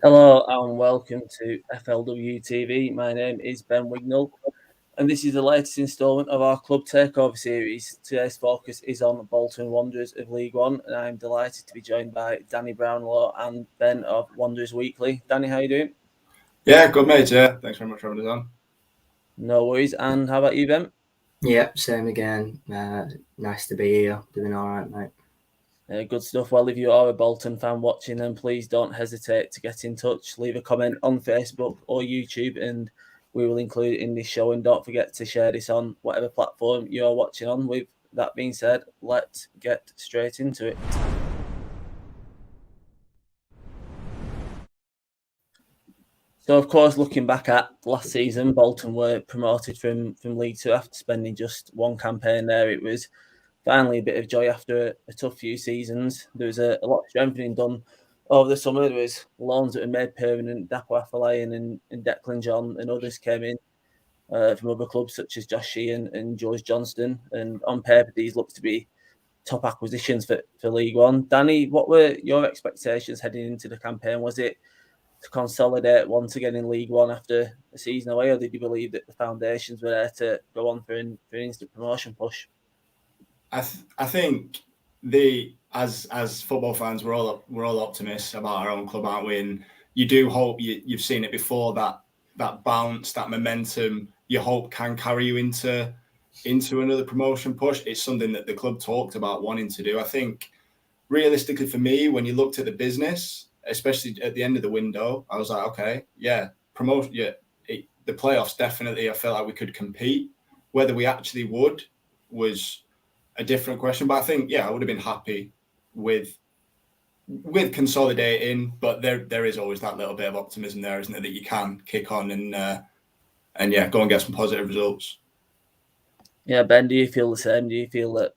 Hello and welcome to FLW TV. My name is Ben Wignall, and this is the latest instalment of our club takeover series. Today's focus is on Bolton Wanderers of League One, and I'm delighted to be joined by Danny Brownlow and Ben of Wanderers Weekly. Danny, how you doing? Yeah, good mate. Yeah, thanks very much for having us on. No worries. And how about you, Ben? Yeah, same again. Nice to be here. Doing all right, mate. Good stuff. Well, if you are a Bolton fan watching, then please don't hesitate to get in touch. Leave a comment on Facebook or YouTube, and we will include it in this show. And don't forget to share this on whatever platform you're watching on. With that being said, let's get straight into it. So, of course, looking back at last season, Bolton were promoted from League Two after spending just one campaign there. It was finally a bit of joy after a tough few seasons. There was a lot of strengthening done over the summer. There was loans that were made permanent. Afolayan and Declan John and others came in from other clubs such as Josh Sheehan and George Johnston. And on paper, these look to be top acquisitions for League One. Danny, what were your expectations heading into the campaign? Was it to consolidate once again in League One after a season away, or did you believe that the foundations were there to go on for an instant promotion push? I think as football fans, we're all optimists about our own club, aren't we? And you do hope you've seen it before, that bounce, that momentum. You hope can carry you into another promotion push. It's something that the club talked about wanting to do. I think realistically for me, when you looked at the business, especially at the end of the window, I was like, okay, yeah, promotion, yeah, the playoffs definitely. I felt like we could compete. Whether we actually would was a different question, but I think I would have been happy with consolidating. But there is always that little bit of optimism there, isn't it, that you can kick on and go and get some positive results. Yeah, Ben, do you feel the same? Do you feel that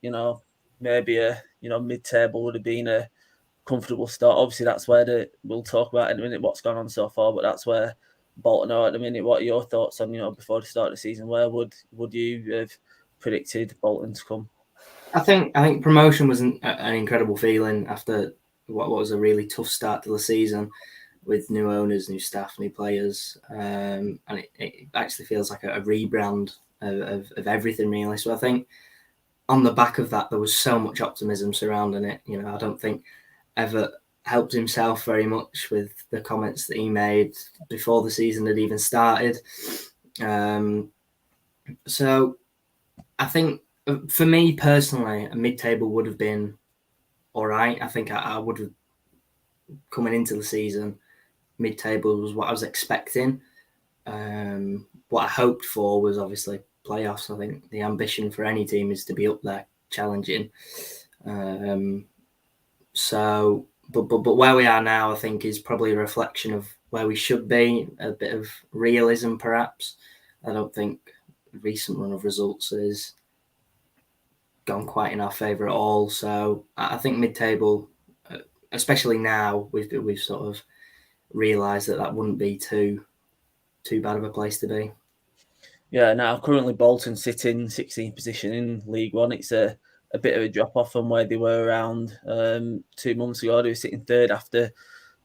maybe a mid-table would have been a comfortable start? Obviously, that's where we'll talk about in a minute what's gone on so far, but that's where Bolton are at the minute. What are your thoughts on before the start of the season? Where would you have predicted Bolton to come? I think promotion was an incredible feeling after what was a really tough start to the season with new owners, new staff, new players, and it actually feels like a rebrand of everything really. So I think on the back of that, there was so much optimism surrounding it. I don't think Evatt helped himself very much with the comments that he made before the season had even started. So I think for me personally, a mid-table would have been all right. I think I would have, coming into the season, mid-table was what I was expecting. What I hoped for was obviously playoffs. I think the ambition for any team is to be up there challenging. But where we are now, I think, is probably a reflection of where we should be. A bit of realism, perhaps. I don't think the recent run of results has gone quite in our favour at all. So I think mid-table, especially now, we've sort of realised that wouldn't be too bad of a place to be. Yeah, now currently Bolton sit in 16th position in League One. It's a bit of a drop off from where they were around 2 months ago. They were sitting third after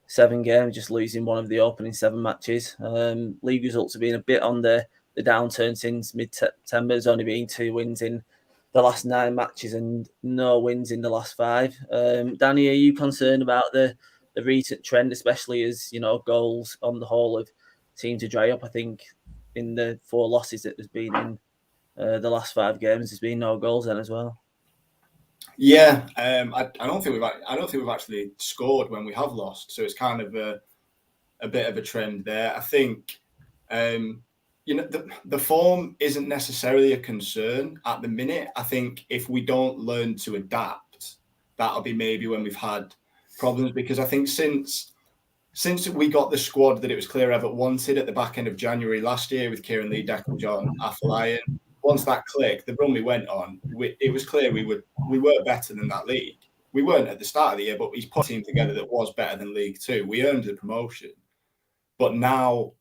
7 games, just losing one of the opening 7 matches. League results have been a bit on the downturn since mid-September. There's only been 2 wins in the last 9 matches and no wins in the last 5. Danny, are you concerned about the recent trend, especially as goals on the whole have seemed to dry up? I think in the 4 losses that there's been in the last 5 games, there's been no goals then as well. Yeah, I don't think we've actually scored when we have lost, so it's kind of a bit of a trend there. I think the form isn't necessarily a concern at the minute. I think if we don't learn to adapt, that'll be maybe when we've had problems, because I think since we got the squad that it was clear Evatt wanted at the back end of January last year with Kieran Lee, Declan John, Afolayan, once that clicked, the run we went on, it was clear we were better than that league. We weren't at the start of the year, but he's put a team together that was better than League Two. We earned the promotion. But now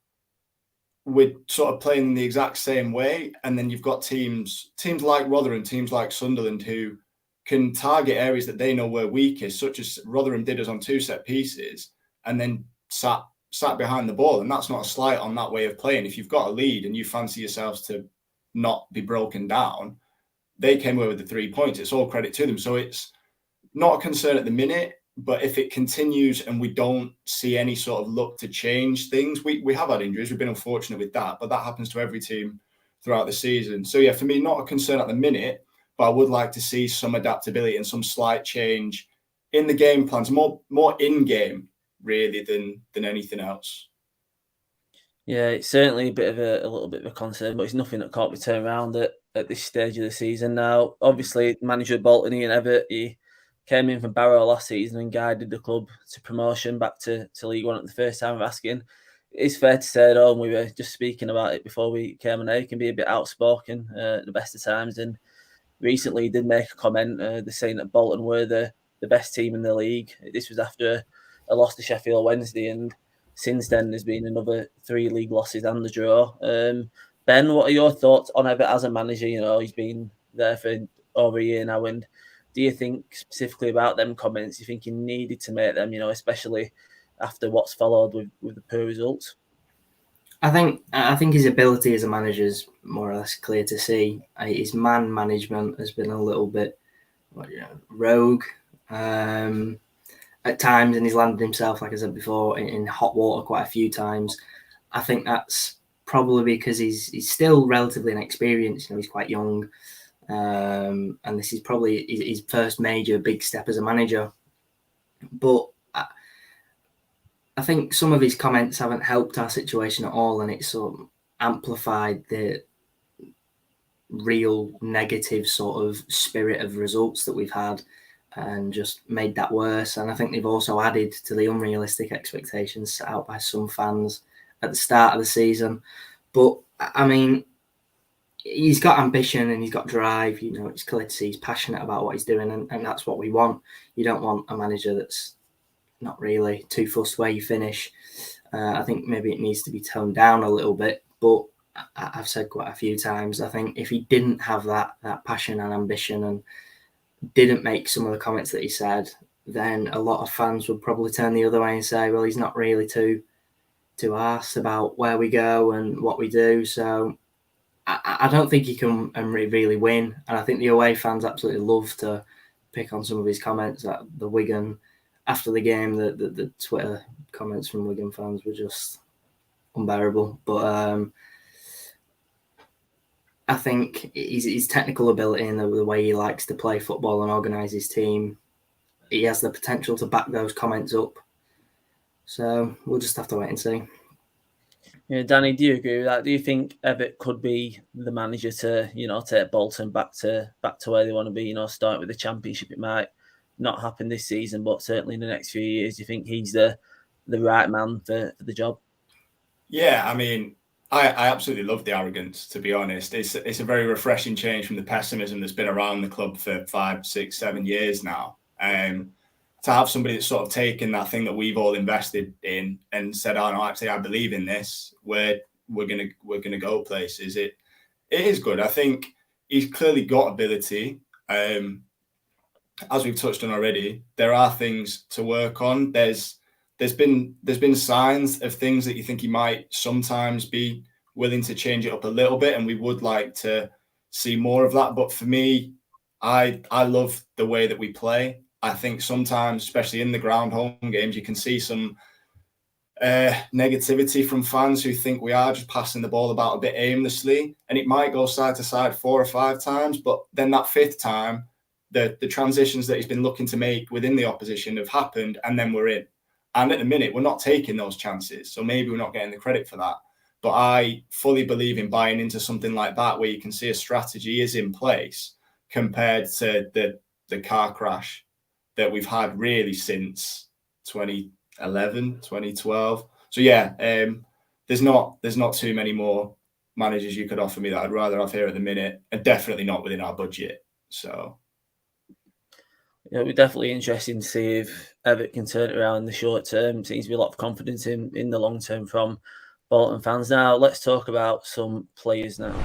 we're sort of playing in the exact same way. And then you've got teams like Rotherham, teams like Sunderland, who can target areas that they know we're weakest, such as Rotherham did us on 2 set pieces, and then sat sat behind the ball, and that's not a slight on that way of playing. If you've got a lead and you fancy yourselves to not be broken down, they came away with the 3 points. It's all credit to them. So it's not a concern at the minute, but if it continues and we don't see any sort of look to change things, we have had injuries. We've been unfortunate with that, but that happens to every team throughout the season. So yeah, for me, not a concern at the minute, but I would like to see some adaptability and some slight change in the game plans, more in-game really than anything else. Yeah, it's certainly a little bit of a concern, but it's nothing that can't be turned around at this stage of the season. Now, obviously, manager Bolton, Ian Evatt, he came in from Barrow last season and guided the club to promotion back to League One at the first time of asking. It's fair to say, though, and we were just speaking about it before we came on air, he can be a bit outspoken at the best of times. And recently he did make a comment, saying that Bolton were the best team in the league. This was after a loss to Sheffield Wednesday, and since then there's been another 3 league losses and the draw. Ben, what are your thoughts on Evatt as a manager? You know, he's been there for over a year now, and do you think specifically about them comments, you think he needed to make them, you know, especially after what's followed with the poor results? I think his ability as a manager is more or less clear to see. His man management has been a little bit rogue at times, and he's landed himself, like I said before, in hot water quite a few times. I think that's probably because he's still relatively inexperienced. You know, he's quite young, and this is probably his first major big step as a manager. But I think some of his comments haven't helped our situation at all, and it's sort of amplified the real negative sort of spirit of results that we've had and just made that worse. And I think they've also added to the unrealistic expectations set out by some fans at the start of the season. But, I mean, he's got ambition and he's got drive. You know, it's clear to see he's passionate about what he's doing, and that's what we want. You don't want a manager that's not really too fussed where you finish. I think maybe it needs to be toned down a little bit, but I've said quite a few times, I think if he didn't have that passion and ambition and didn't make some of the comments that he said, then a lot of fans would probably turn the other way and say, well, he's not really too arsed about where we go and what we do. So I don't think he can really win. And I think the away fans absolutely love to pick on some of his comments at the Wigan after the game. The Twitter comments from Wigan fans were just unbearable. But I think his technical ability and the way he likes to play football and organise his team, he has the potential to back those comments up. So we'll just have to wait and see. Yeah, Danny, do you agree with that? Do you think Evatt could be the manager to, you know, take Bolton back to where they want to be? You know, start with the Championship. It might not happen this season, but certainly in the next few years, do you think he's the right man for the job? Yeah, I mean, I absolutely love the arrogance, to be honest. It's a very refreshing change from the pessimism that's been around the club for 5, 6, 7 years now. To have somebody that's sort of taken that thing that we've all invested in and said, "Oh no, actually, I believe in this. We're gonna go places." It is good. I think he's clearly got ability. As we've touched on already, there are things to work on. There's been signs of things that you think he might sometimes be willing to change it up a little bit, and we would like to see more of that. But for me, I love the way that we play. I think sometimes, especially in the ground home games, you can see some negativity from fans who think we are just passing the ball about a bit aimlessly, and it might go side to side 4 or 5 times, but then that 5th time, the transitions that he's been looking to make within the opposition have happened, and then we're in. And at the minute, we're not taking those chances, so maybe we're not getting the credit for that. But I fully believe in buying into something like that, where you can see a strategy is in place compared to the car crash that we've had really since 2011, 2012. So yeah, there's not too many more managers you could offer me that I'd rather have here at the minute, and definitely not within our budget. So yeah, we're definitely interested to see if Evatt can turn it around in the short term. Seems to be a lot of confidence in the long term from Bolton fans. Now let's talk about some players now.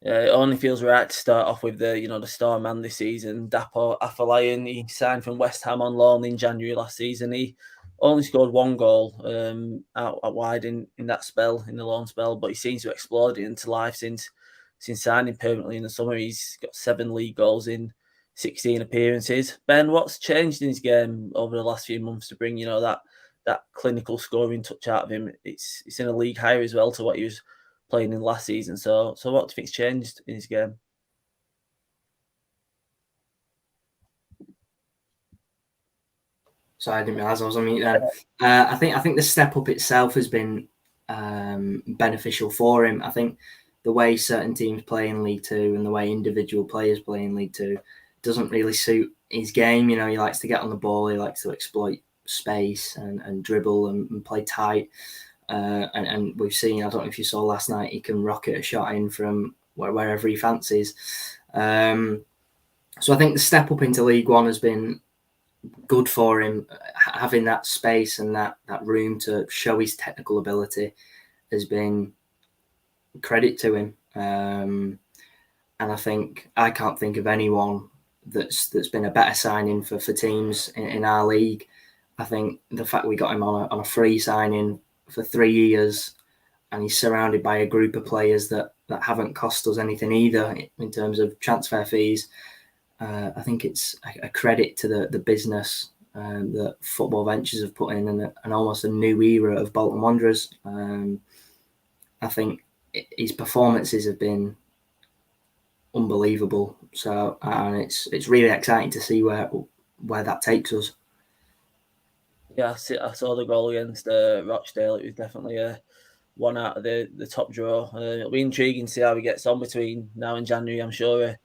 Yeah, it only feels right to start off with the star man this season, Afolayan. He signed from West Ham on loan in January last season. He only scored 1 goal out wide in that spell, in the loan spell, but he seems to have exploded into life since signing permanently in the summer. He's got 7 league goals in 16 appearances. Ben, what's changed in his game over the last few months to bring that clinical scoring touch out of him? It's in a league higher as well to what he was playing in last season. So what do you think's changed in his game? Sorry, I didn't realise I was on mute then. I think the step up itself has been beneficial for him. I think the way certain teams play in League Two and the way individual players play in League Two doesn't really suit his game. He likes to get on the ball, he likes to exploit space and dribble and play tight. And we've seen, I don't know if you saw last night, he can rocket a shot in from wherever he fancies. So I think the step up into League One has been good for him. Having that space and that room to show his technical ability has been credit to him. And I think I can't think of anyone that's been a better signing for teams in our league. I think the fact we got him on a free signing for 3 years, and he's surrounded by a group of players that haven't cost us anything either in terms of transfer fees. I think it's a credit to the business that Football Ventures have put in, and almost a new era of Bolton Wanderers. I think his performances have been unbelievable. So, and it's really exciting to see where that takes us. Yeah, I saw the goal against Rochdale. It was definitely one out of the top draw. It'll be intriguing to see how he gets on between now and January. I'm sure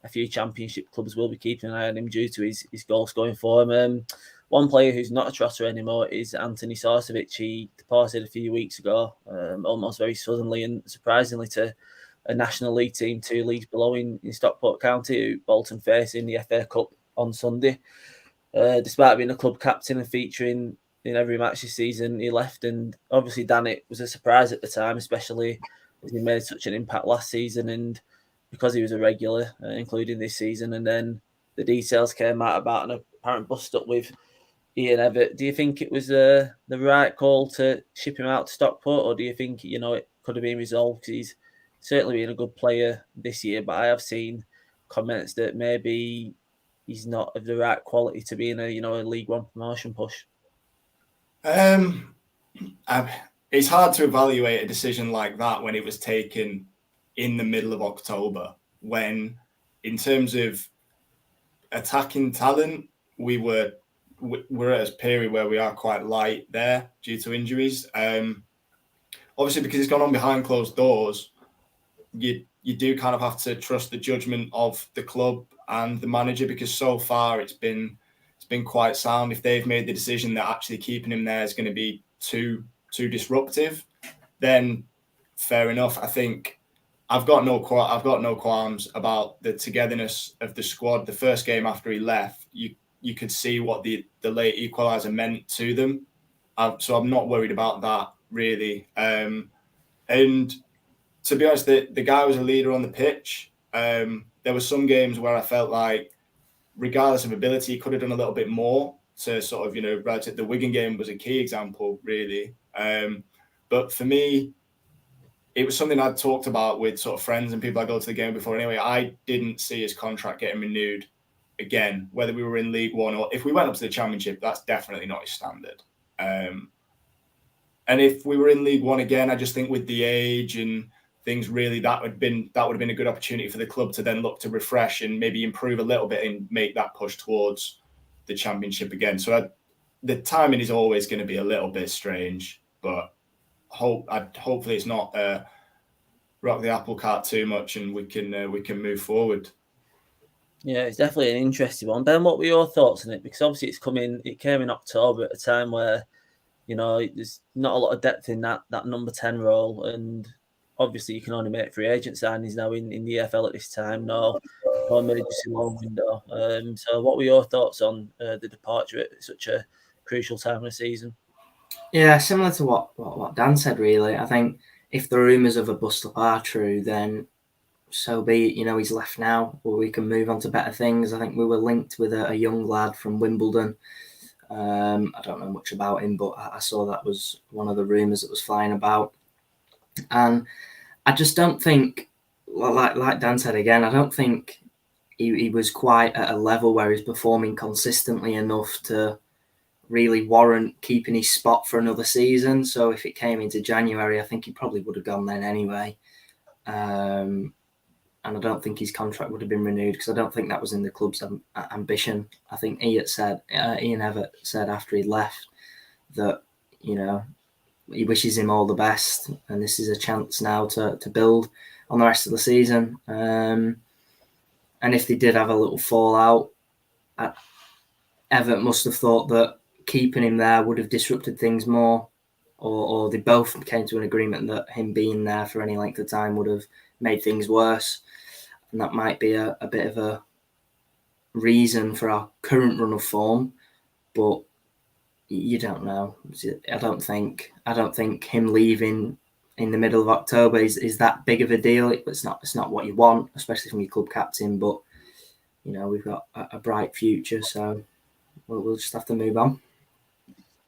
a few Championship clubs will be keeping an eye on him due to his goal scoring form. One player who's not a trotter anymore is Anthony Sarcevic. He departed a few weeks ago, almost very suddenly and surprisingly, to a National League team 2 leagues below in Stockport County, who Bolton face in the FA Cup on Sunday. Despite being a club captain and featuring in every match this season, he left, and obviously it was a surprise at the time, especially as he made such an impact last season and because he was a regular, including this season. And then the details came out about an apparent bust-up with Ian Evatt. Do you think it was the right call to ship him out to Stockport, or do you think it could have been resolved? Because he's certainly been a good player this year, but I have seen comments that maybe he's not of the right quality to be in a League One promotion push. It's hard to evaluate a decision like that when it was taken in the middle of October, when in terms of attacking talent, we're at a period where we are quite light there due to injuries. Obviously, because it's gone on behind closed doors, you do kind of have to trust the judgment of the club and the manager, because so far it's been quite sound. If they've made the decision that actually keeping him there is going to be too disruptive, then fair enough. I think I've got no qualms about the togetherness of the squad. The first game after he left, you could see what the late equaliser meant to them. So I'm not worried about that really. And to be honest, the guy was a leader on the pitch. There were some games where I felt like, regardless of ability, he could have done a little bit more to sort of, the Wigan game was a key example, really. But for me, it was something I'd talked about with sort of friends and people I go to the game before anyway. I didn't see his contract getting renewed again, whether we were in League One or if we went up to the Championship. That's definitely not his standard. And if we were in League One again, I just think with the age and things, really, that would have been a good opportunity for the club to then look to refresh and maybe improve a little bit and make that push towards the Championship again. So the timing is always going to be a little bit strange, but hopefully it's not rock the apple cart too much, and we can move forward. Yeah, it's definitely an interesting one. Ben, what were your thoughts on it? Because obviously it came in October at a time where there's not a lot of depth in that number 10 role, and obviously you can only make free agent signings now in the EFL at this time. No emergency loan window. So what were your thoughts on the departure at such a crucial time of the season? Yeah, similar to what Dan said, really. I think if the rumours of a bust-up are true, then so be it. He's left now, or we can move on to better things. I think we were linked with a young lad from Wimbledon. I don't know much about him, but I saw that was one of the rumours that was flying about. And I just don't think, like Dan said again, I don't think he was quite at a level where he's performing consistently enough to really warrant keeping his spot for another season. So if it came into January, I think he probably would have gone then anyway. And I don't think his contract would have been renewed because I don't think that was in the club's ambition. I think Ian Evatt said after he left that, he wishes him all the best and this is a chance now to build on the rest of the season. And if they did have a little fallout, Evatt must have thought that keeping him there would have disrupted things more, or they both came to an agreement that him being there for any length of time would have made things worse. And that might be a bit of a reason for our current run of form, but you don't know. I don't think him leaving in the middle of October is that big of a deal. It's not what you want, especially from your club captain. But we've got a bright future, so we'll just have to move on.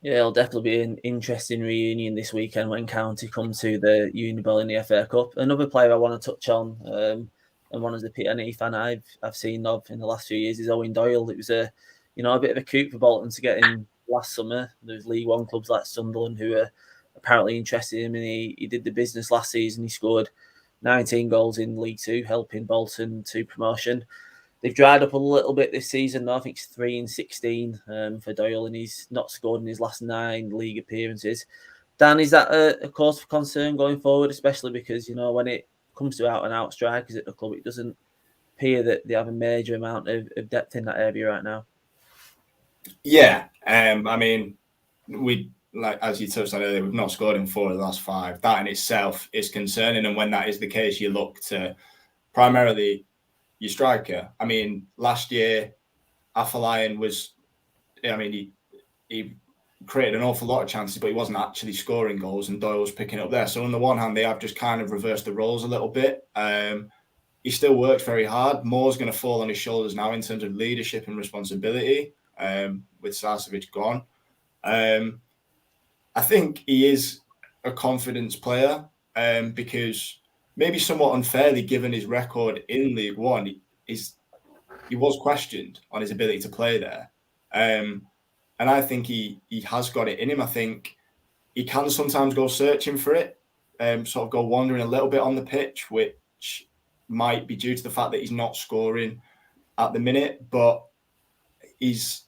Yeah, it'll definitely be an interesting reunion this weekend when County come to the Uniball in the FA Cup. Another player I want to touch on, and one of the PNE fan I've seen of in the last few years is Owen Doyle. It was a bit of a coup for Bolton to get him last summer. There's League One clubs like Sunderland who are apparently interested in him, and he did the business last season. He scored 19 goals in League Two, helping Bolton to promotion. They've dried up a little bit this season, though. I think it's 3-16 for Doyle, and he's not scored in his last 9 league appearances. Dan, is that a cause for concern going forward, especially because, when it comes to out-and-out strikers at the club, it doesn't appear that they have a major amount of depth in that area right now? Yeah. We, like as you touched on earlier, we've not scored in 4 of the last 5. That in itself is concerning, and when that is the case, you look to primarily your striker. Last year, Afolayan was, he created an awful lot of chances, but he wasn't actually scoring goals, and Doyle was picking up there. So on the one hand, they have just kind of reversed the roles a little bit. He still works very hard. More's going to fall on his shoulders now in terms of leadership and responsibility, with Sarcevic gone. I think he is a confidence player, because maybe somewhat unfairly, given his record in League One, he was questioned on his ability to play there. And I think he has got it in him. I think he can sometimes go searching for it, sort of go wandering a little bit on the pitch, which might be due to the fact that he's not scoring at the minute, but he's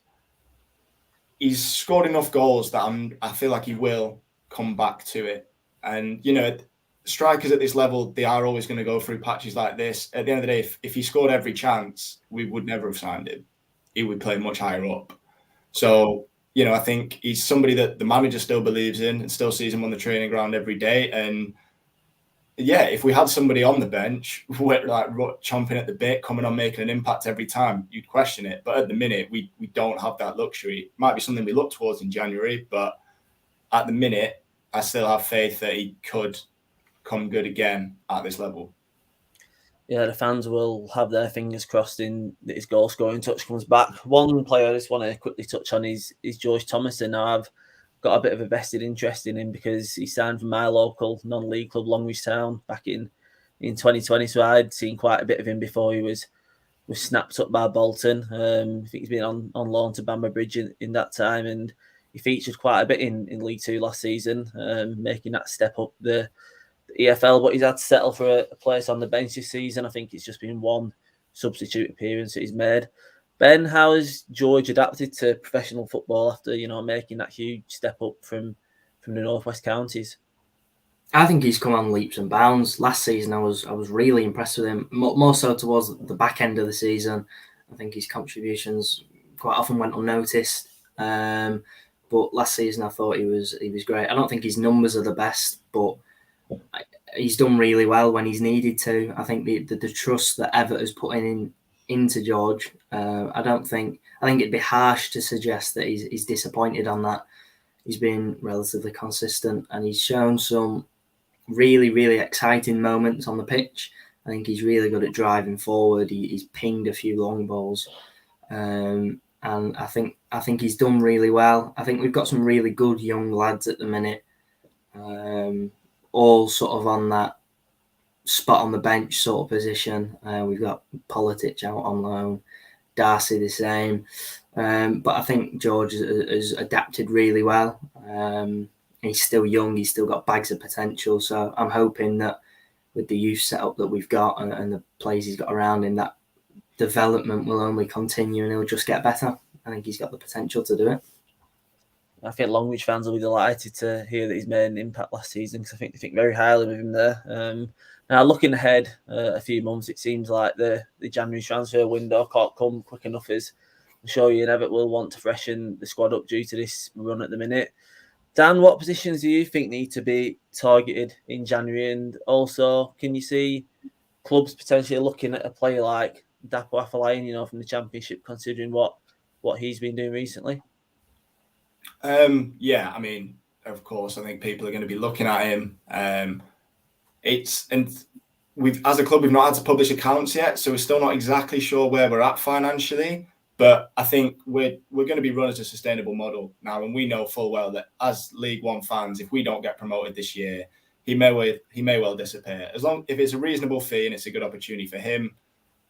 scored enough goals that I feel like he will come back to it. And, strikers at this level, they are always going to go through patches like this. At the end of the day, if he scored every chance, we would never have signed him. He would play much higher up. So, I think he's somebody that the manager still believes in and still sees him on the training ground every day. And yeah, if we had somebody on the bench, like chomping at the bit, coming on, making an impact every time, you'd question it. But at the minute, we don't have that luxury. It might be something we look towards in January, but at the minute, I still have faith that he could come good again at this level. Yeah, the fans will have their fingers crossed in that his goal scoring touch comes back. One player I just want to quickly touch on is George Thomason. Now, I've got a bit of a vested interest in him because he signed for my local non-league club, Longridge Town, back in 2020. So I'd seen quite a bit of him before he was snapped up by Bolton. I think he's been on loan to Bamber Bridge in that time, and he featured quite a bit in League Two last season, making that step up the EFL, but he's had to settle for a place on the bench this season. I think it's just been 1 substitute appearance that he's made. Ben, how has George adapted to professional football after making that huge step up from the Northwest Counties? I think he's come on leaps and bounds. Last season, I was really impressed with him, more so towards the back end of the season. I think his contributions quite often went unnoticed. But last season, I thought he was great. I don't think his numbers are the best, but he's done really well when he's needed to. I think the trust that Evatt has put into George, I think it'd be harsh to suggest that he's disappointed on that. He's been relatively consistent and he's shown some really, really exciting moments on the pitch. I think he's really good at driving forward. He's pinged a few long balls, and I think he's done really well. I think we've got some really good young lads at the minute, all sort of on that spot on the bench sort of position. We've got Politic out on loan, Darcy the same, but I think George has adapted really well. He's still young, he's still got bags of potential, so I'm hoping that with the youth setup that we've got and the players he's got around him, that development will only continue and he'll just get better. I think he's got the potential to do it. I think Longreach fans will be delighted to hear that he's made an impact last season, because I think they think very highly of him there. Now, looking ahead a few months, it seems like the January transfer window can't come quick enough, as I'm sure you and Evatt will want to freshen the squad up due to this run at the minute. Dan, what positions do you think need to be targeted in January? And also, can you see clubs potentially looking at a player like Dapo Afolayan, from the Championship, considering what he's been doing recently? Yeah, I mean, of course, I think people are going to be looking at him. We've, as a club, we've not had to publish accounts yet, so we're still not exactly sure where we're at financially. But I think we're going to be run as a sustainable model now, and we know full well that as League One fans, if we don't get promoted this year, he may well disappear. If it's a reasonable fee and it's a good opportunity for him,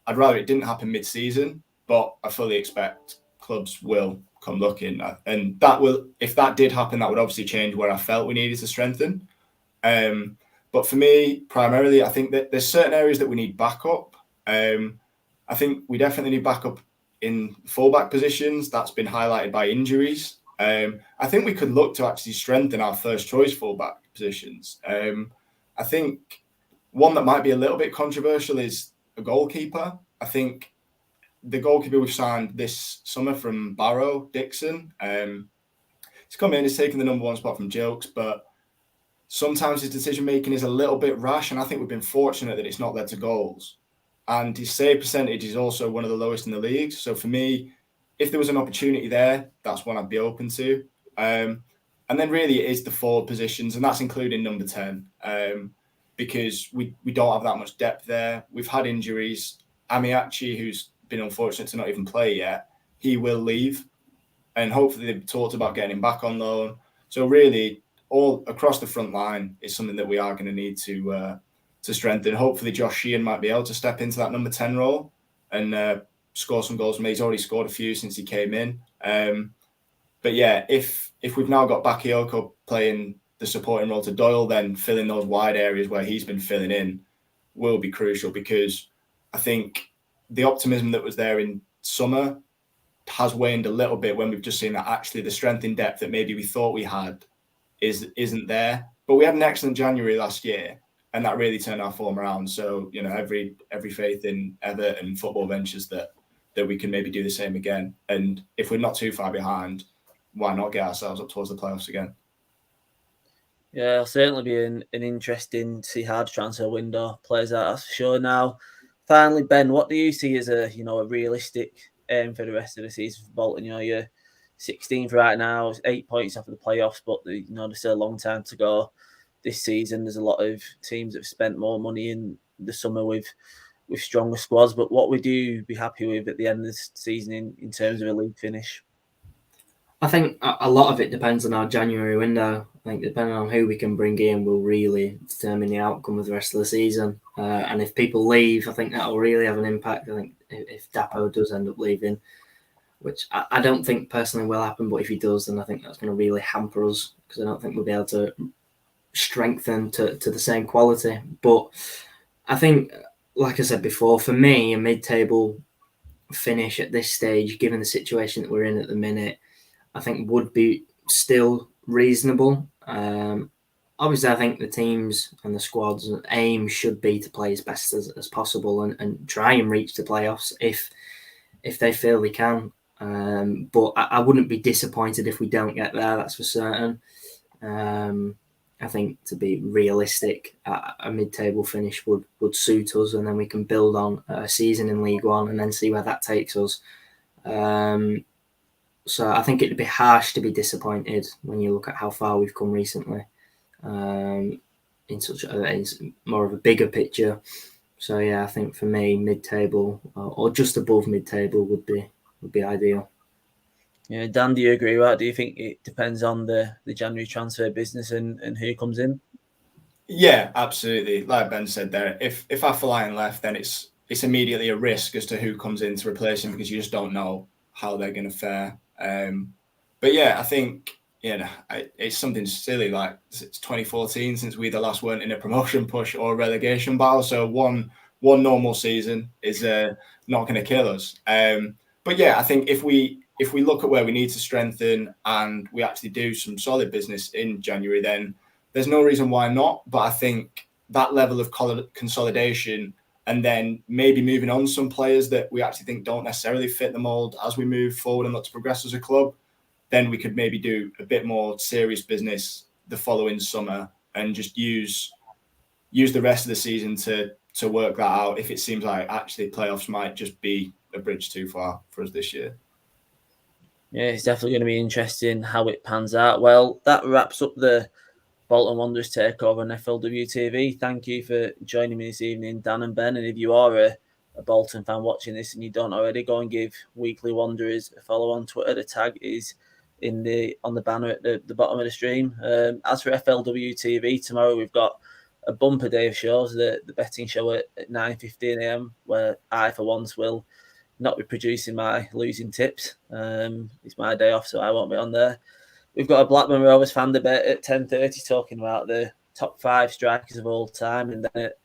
I'd rather it didn't happen mid-season. But I fully expect clubs will come looking, and if that did happen, that would obviously change where I felt we needed to strengthen. But for me, primarily, I think that there's certain areas that we need backup. I think we definitely need backup in fullback positions. That's been highlighted by injuries. I think we could look to actually strengthen our first choice fullback positions. I think one that might be a little bit controversial is a goalkeeper. I think the goalkeeper we've signed this summer from Barrow, Dixon, he's come in, he's taken the number one spot from Jilks, but sometimes his decision making is a little bit rash, and I think we've been fortunate that it's not led to goals. And his save percentage is also one of the lowest in the league. So for me, if there was an opportunity there, that's one I'd be open to. And then really it is the forward positions, and that's including number 10, because we don't have that much depth there. We've had injuries. Amiachi, who's been unfortunate to not even play yet, he will leave. And hopefully they've talked about getting him back on loan. So really, all across the front line is something that we are going to need to strengthen. Hopefully Josh Sheehan might be able to step into that number 10 role and score some goals. He's already scored a few since he came in. But yeah, if we've now got Bakayoko playing the supporting role to Doyle, then filling those wide areas where he's been filling in will be crucial, because I think the optimism that was there in summer has waned a little bit when we've just seen that actually the strength in depth that maybe we thought we had isn't there. But we had an excellent January last year, and that really turned our form around. So, every faith in Evatt and Football Ventures that we can maybe do the same again. And if we're not too far behind, why not get ourselves up towards the playoffs again? Yeah, it'll certainly be an interesting to see how the transfer window plays out, that's for sure. Now, finally, Ben, what do you see as a realistic aim for the rest of the season for Bolton? You're 16th right now, 8 points after the playoffs, but there's still a long time to go this season. There's a lot of teams that have spent more money in the summer with stronger squads. But what would you be happy with at the end of this season in terms of a league finish? I think a lot of it depends on our January window. I think depending on who we can bring in will really determine the outcome of the rest of the season. And if people leave, I think that'll really have an impact. I think if Dapo does end up leaving, which I don't think personally will happen, but if he does, then I think that's going to really hamper us, because I don't think we'll be able to strengthen to the same quality. But I think, like I said before, for me, a mid-table finish at this stage, given the situation that we're in at the minute, I think would be still reasonable. Obviously, I think the teams and the squads aim should be to play as best as possible and try and reach the playoffs if they feel they can. But I wouldn't be disappointed if we don't get there, that's for certain. I think, to be realistic, a mid-table finish would suit us, and then we can build on a season in League One and then see where that takes us. So I think it'd be harsh to be disappointed when you look at how far we've come recently. In more of a bigger picture, So yeah, I think for me, mid-table or just above mid-table would be ideal. Yeah, Dan, do you agree with that? Do you think it depends on the January transfer business and who comes in? Yeah, absolutely. Like Ben said there, if Afolayan left, then it's immediately a risk as to who comes in to replace him, because you just don't know how they're going to fare. But yeah, I think it's something silly. Like, it's 2014 since we the last weren't in a promotion push or a relegation battle. So one normal season is not going to kill us. But yeah, I think if we look at where we need to strengthen and we actually do some solid business in January, then there's no reason why not. But I think that level of consolidation, and then maybe moving on some players that we actually think don't necessarily fit the mold as we move forward and look to progress as a club, then we could maybe do a bit more serious business the following summer and just use the rest of the season to work that out if it seems like actually playoffs might just be a bridge too far for us this year. Yeah, it's definitely going to be interesting how it pans out. Well, that wraps up the Bolton Wanderers takeover on FLW TV. Thank you for joining me this evening, Dan and Ben. And if you are a Bolton fan watching this and you don't already, go and give Weekly Wanderers a follow on Twitter. The tag is on the banner at the bottom of the stream. As for FLW TV, tomorrow we've got a bumper day of shows, the betting show at 9:15 a.m, where I, for once, will not be producing my losing tips. It's my day off, so I won't be on there. We've got a Blackburn Rovers fan debate at 10:30 talking about the top 5 strikers of all time. And then at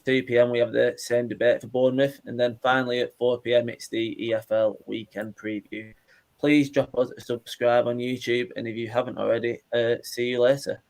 2 p.m, we have the same debate for Bournemouth. And then finally at 4 p.m, it's the EFL weekend preview. Please drop us a subscribe on YouTube. And if you haven't already, see you later.